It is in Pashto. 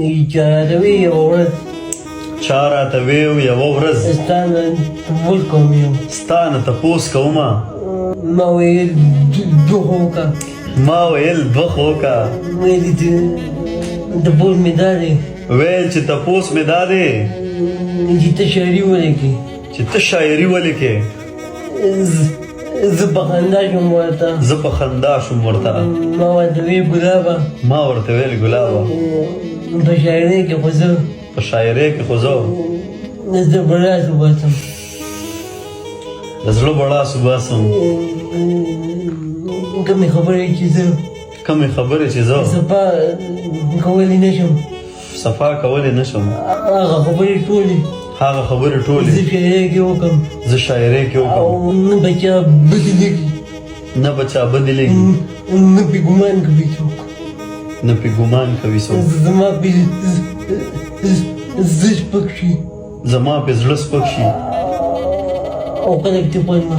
ایجادوي یوه ورځ چا راته ویو یوه ورځ ستا نه تپوس کوم یو ستا نه تپوس کومه ما ویل دوه وکړه ما ویل دوه وکړه ویلې تپوس مې دا دی ویل چې تپوس مې دا دی چې ته شاعري ولیکې چې ته شاعري ولیکې زه په خندا شوم ورته زه په خندا شوم ورته ما ورته ویل ګلابه ما ورته ویل ګلابه په شاعرۍ کې خو زه په شاعرۍ کې خو زه زه بړاس وباسم د زړه بړاس وباسم کومې خبرې چې زه کومې خبرې چې زه صفا کولی نه شم صفا کولی نه شم هغه خبرې ټولې هغه خبرې ټولې زه شاعرۍ کې وکړم زه شاعرۍ کې وکړم او نه به چا بدې لګي نه به چا بدې لګي نه پې ګمان کوي څوک نه پې ګمان کوي څوک زما پې زه سپک شي زما پې زړه سپک شي او خلک دې خوند نه